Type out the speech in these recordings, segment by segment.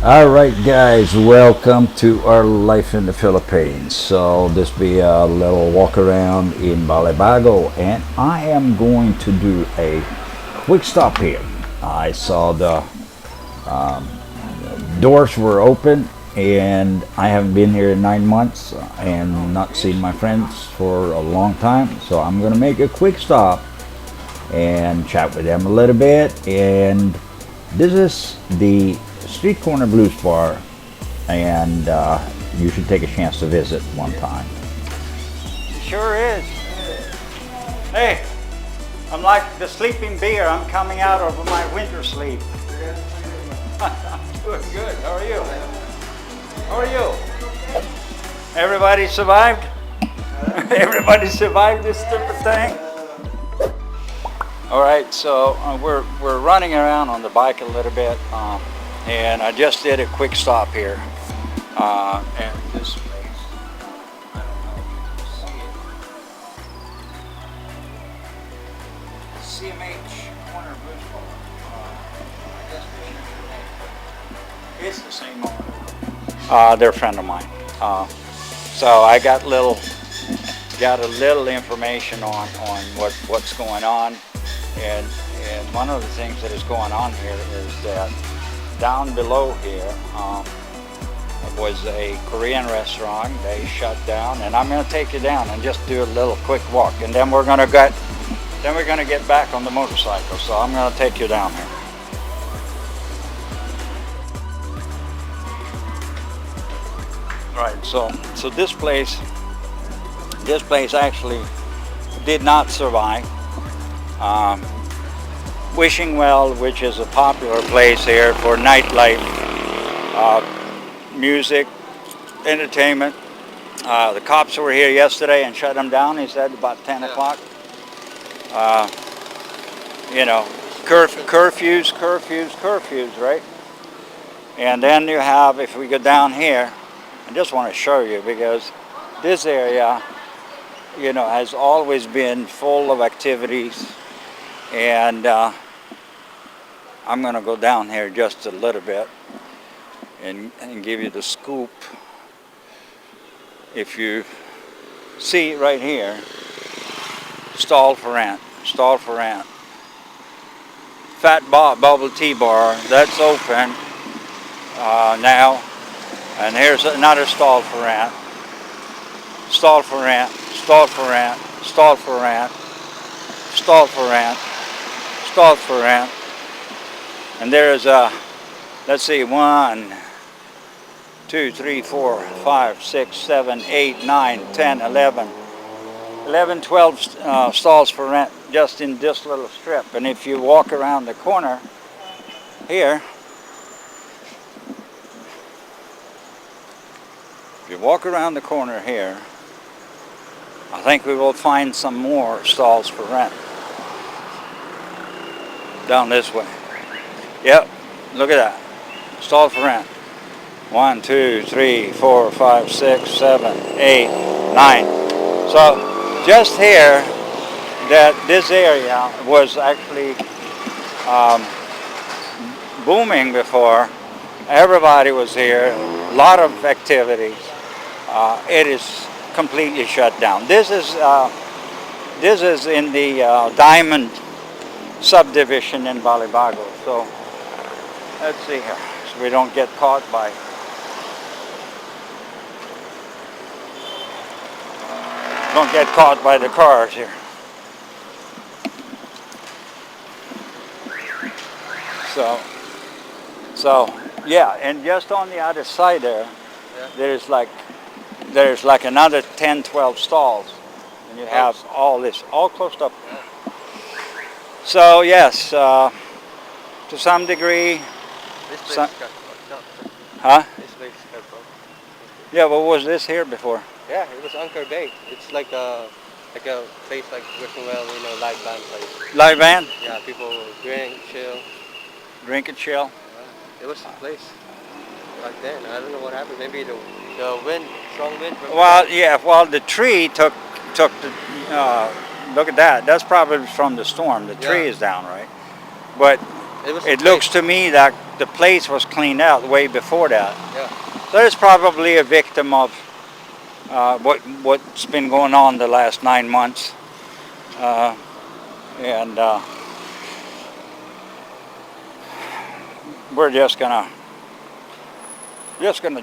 All right, guys, welcome to our life in the Philippines. So this be a little walk around in Balibago, and I am going to do a quick stop here. I saw the doors were open, and I haven't been here in 9 months and not seen my friends for a long time. So I'm going to make a quick stop and chat with them a little bit. And this is the Street Corner Blues Bar, and you should take a chance to visit one time. It sure is. Hey, I'm like the sleeping bear. I'm coming out of my winter sleep. Good, good. How are you? How are you? Everybody survived? Everybody survived this stupid thing? All right, so we're running around on the bike a little bit. And I just did a quick stop here at this place. I don't know if you can see it. CMH Corner Blues Bar. I guess it's the same owner. They're a friend of mine. So I got a little information on what's going on, and one of the things that is going on here is that down below here was a Korean restaurant. They shut down, and I'm going to take you down and just do a little quick walk, and then we're going to get back on the motorcycle. So I'm going to take you down here. All right. So this place actually did not survive. Wishing Well, which is a popular place here for nightlife, music, entertainment. The cops were here yesterday and shut them down. He said about 10 o'clock. You know, curfews, right? And then you have, if we go down here, I just want to show you, because this area, you know, has always been full of activities. And I'm going to go down here just a little bit and give you the scoop. If you see right here, stall for rent. Fat Bob Bubble Tea Bar, that's open now. And here's another stall for rent. Stall for rent. And there's let's see, 1, 2, 3, 4, 5, 6, 7, 8, 9, 10, 11, 12 stalls for rent just in this little strip. And if you walk around the corner here, I think we will find some more stalls for rent down this way. Yep, look at that. Stall for rent. 1, 2, 3, 4, 5, 6, 7, 8, 9. So just here, that this area was actually booming before. Everybody was here. A lot of activities. It is completely shut down. This is in the Diamond subdivision in Balibago. So let's see here, so we don't get caught by the cars here. So yeah, and just on the other side there, there's like another 10, 12 stalls, and you have all this all closed up. So yes, to some degree. This place got fucked up. Huh? This place got fucked. Yeah, what was this here before? Yeah, it was Anchor Bay. It's like a place like Wishing Well, you know, live band place. Live band? Yeah, people drink, chill. Drink and chill. It was the place back then. I don't know what happened. Maybe the wind, strong wind. Well, yeah. Well, the tree took the. Look at that. That's probably from the storm. The tree is down, right? But it looks to me that the place was cleaned out way before that. Yeah. So it's probably a victim of what's been going on the last 9 months, and we're just gonna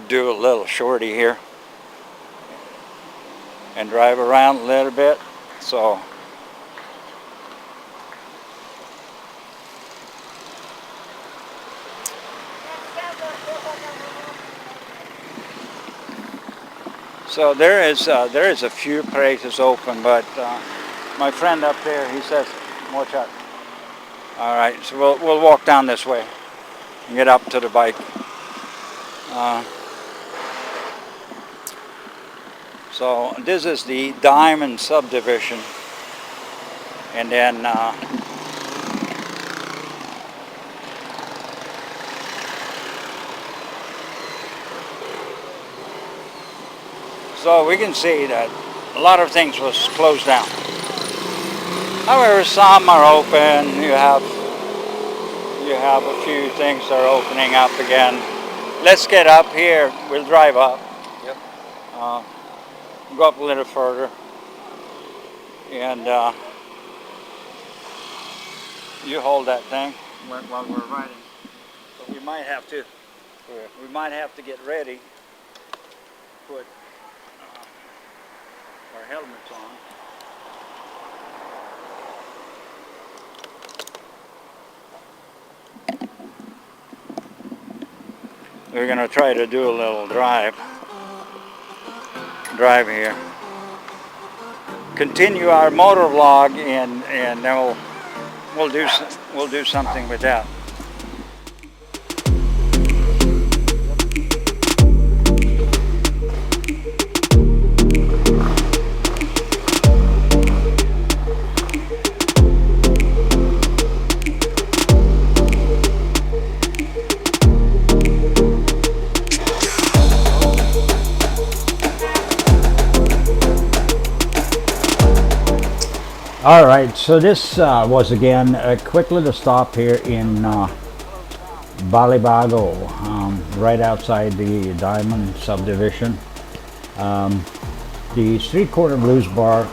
do a little shorty here and drive around a little bit. So there is a few places open, but my friend up there, he says, watch out. All right, so we'll walk down this way and get up to the bike. So this is the Diamond subdivision, and then so we can see that a lot of things was closed down. However, some are open. You have a few things that are opening up again. Let's get up here. We'll drive up. Yep. Go up a little further, and you hold that thing while we're riding. So we might have to. Yeah. We might have to get ready. Put our helmets on. We're going to try to do a little drive here. Continue our motor vlog, and then we'll do something with that. All right, so this was again a quick little stop here in Balibago, right outside the Diamond subdivision. The Street Corner Blues Bar,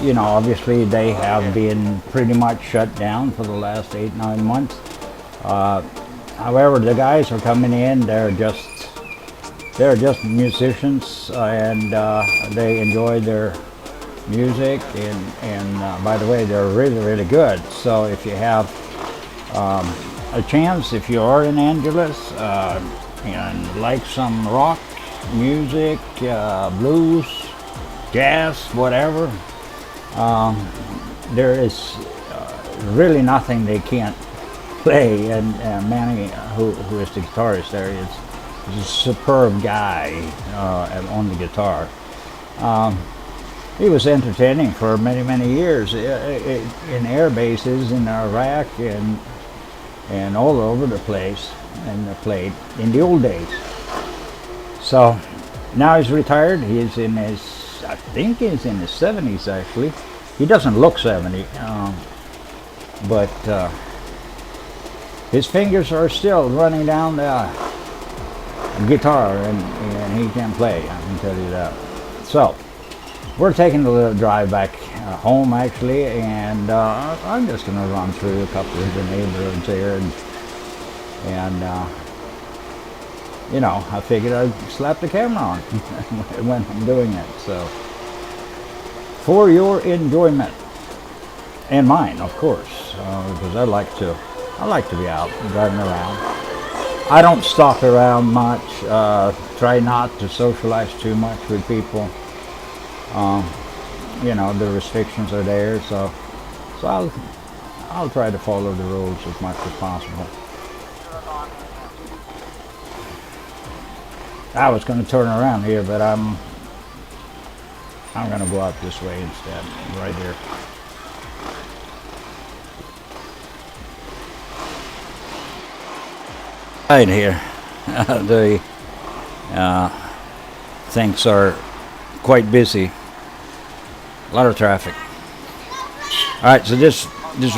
you know, obviously they have been pretty much shut down for the last 8-9 months. However, the guys are coming in. They're just musicians, and they enjoy their music, and by the way, they're really good. So if you have a chance, if you are in Angeles and like some rock music, blues, jazz, whatever, there is really nothing they can't play. And Manny, who is the guitarist there, is a superb guy on the guitar. He was entertaining for many years in air bases in Iraq and all over the place, and played in the old days. So now he's retired. He's in his, I think he's in his 70s actually. He doesn't look 70, but his fingers are still running down the guitar, and he can play, I can tell you that. So we're taking a little drive back home actually, and I'm just going to run through a couple of the neighborhoods here, and you know, I figured I'd slap the camera on when I'm doing it, so for your enjoyment and mine, of course, because I like to be out driving around. I don't stop around much. Try not to socialize too much with people. You know, the restrictions are there, so I'll try to follow the rules as much as possible. I was going to turn around here, but I'm going to go out this way instead, right here. Right here, the things are quite busy. A lot of traffic. All right, so this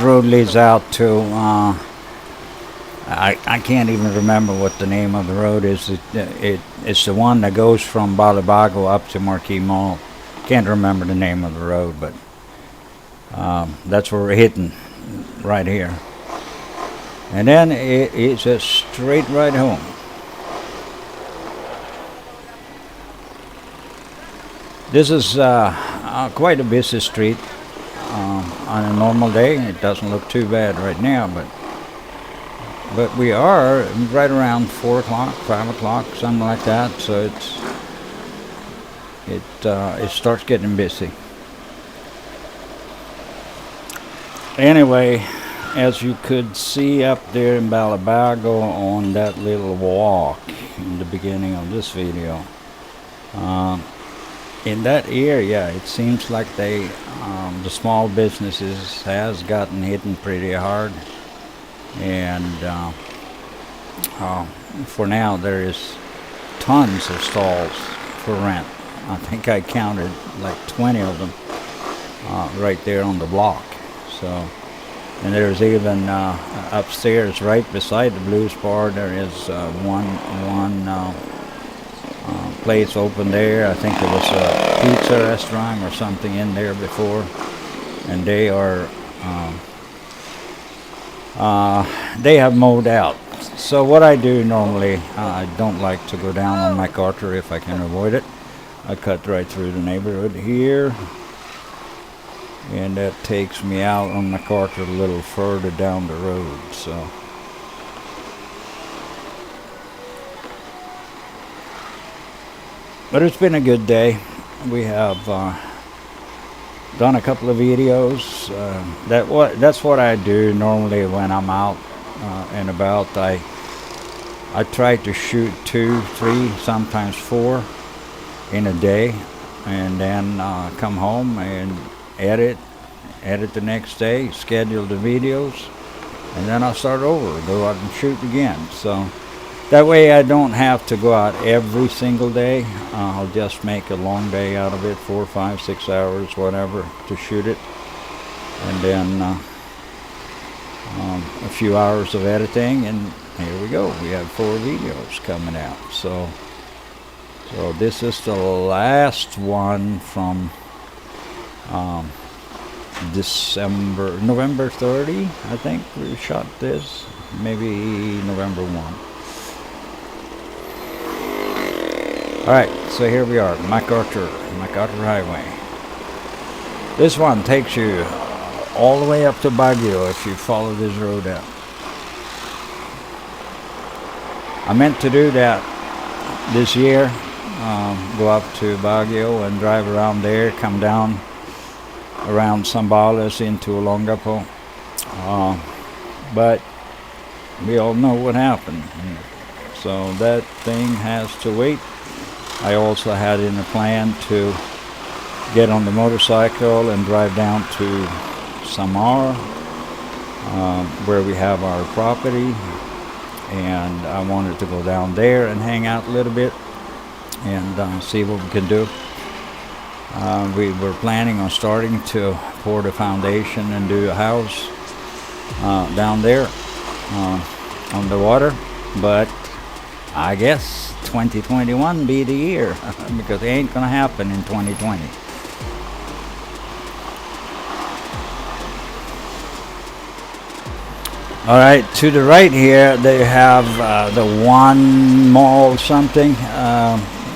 road leads out to I can't even remember what the name of the road is. It's the one that goes from Balibago up to Marquee Mall. Can't remember the name of the road, but that's where we're hitting right here. And then it's a straight ride home. This is quite a busy street on a normal day. It doesn't look too bad right now, but we are right around 4 o'clock, 5 o'clock, something like that. So it starts getting busy. Anyway, as you could see up there in Balibago on that little walk in the beginning of this video, in that area, it seems like the small businesses has gotten hit pretty hard, and for now there is tons of stalls for rent. I think I counted like 20 of them right there on the block. So, and there's even upstairs, right beside the Blues Bar, there is one place open there. I think there was a pizza restaurant or something in there before, and they have mowed out. So what I do normally, I don't like to go down on MacArthur if I can avoid it. I cut right through the neighborhood here, and that takes me out on MacArthur a little further down the road. So but it's been a good day. We have done a couple of videos. That's what I do normally when I'm out and about. I try to shoot 2, 3, sometimes 4 in a day, and then come home and edit the next day, schedule the videos, and then I'll start over, go out and shoot again. So that way I don't have to go out every single day. I'll just make a long day out of it, 4, 5, 6 hours, whatever, to shoot it. And then a few hours of editing, and here we go. We have 4 videos coming out. So this is the last one from November 30, I think we shot this, maybe November 1. Alright, so here we are, MacArthur Highway. This one takes you all the way up to Baguio if you follow this road out. I meant to do that this year, go up to Baguio and drive around there, come down around Zambales into Olongapo, but we all know what happened, so that thing has to wait. I also had in a plan to get on the motorcycle and drive down to Samar, where we have our property, and I wanted to go down there and hang out a little bit and see what we can do. We were planning on starting to pour the foundation and do a house down there on the water, but I guess 2021 be the year because it ain't gonna happen in 2020. All right, to the right here they have the One Mall something.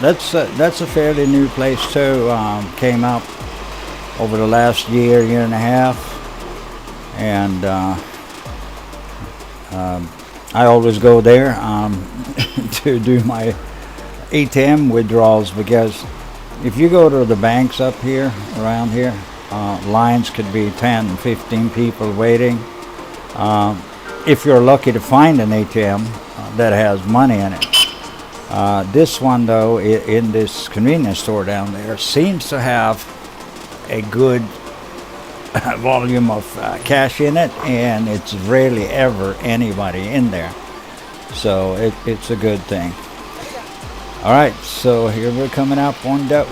That's a fairly new place too. Came up over the last year and a half, and I always go there to do my ATM withdrawals, because if you go to the banks up here, around here, lines could be 10, 15 people waiting. If you're lucky to find an ATM that has money in it. This one though, in this convenience store down there, seems to have a good volume of cash in it, and it's rarely ever anybody in there, so it's a good thing. All right, so here we're coming up on the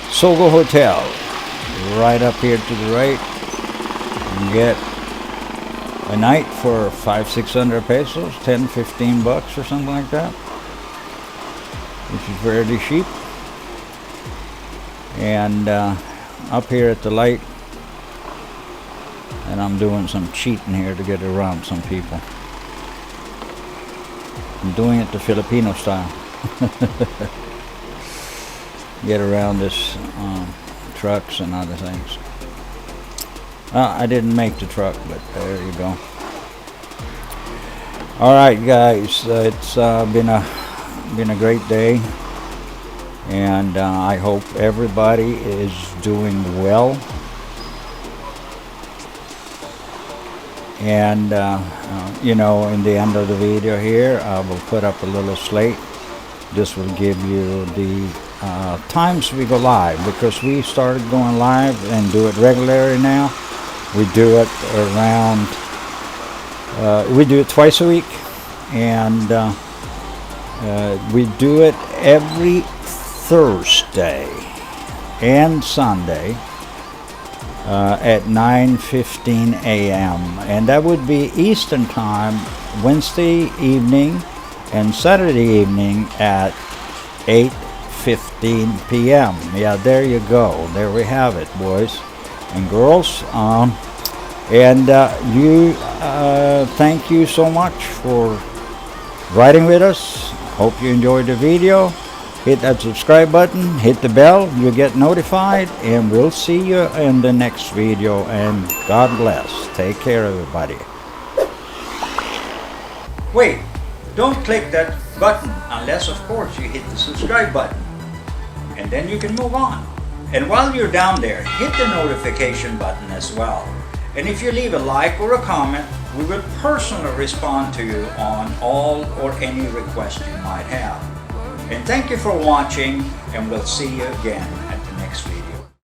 Sogo Hotel, right up here to the right. You get a night for 500-600 pesos, 10-15 bucks or something like that, which is fairly cheap. And up here at the light, and I'm doing some cheating here to get around some people. I'm doing it the Filipino style. Get around this trucks and other things. I didn't make the truck, but there you go. All right, guys, it's been a great day, and I hope everybody is doing well. And you know, in the end of the video here, I will put up a little slate. This will give you the times we go live, because we started going live and do it regularly now. We do it around, we do it twice a week, and we do it every Thursday and Sunday at 9:15 a.m. and that would be Eastern time, Wednesday evening and Saturday evening at 8:15 p.m. Yeah, there you go. There we have it, boys and girls. And thank you so much for riding with us. Hope you enjoyed the video. Hit that subscribe button, hit the bell, you get notified, and we'll see you in the next video. And God bless. Take care, everybody. Wait, don't click that button unless, of course, you hit the subscribe button. And then you can move on. And while you're down there, hit the notification button as well. And if you leave a like or a comment, we will personally respond to you on all or any request you might have. And thank you for watching, and we'll see you again.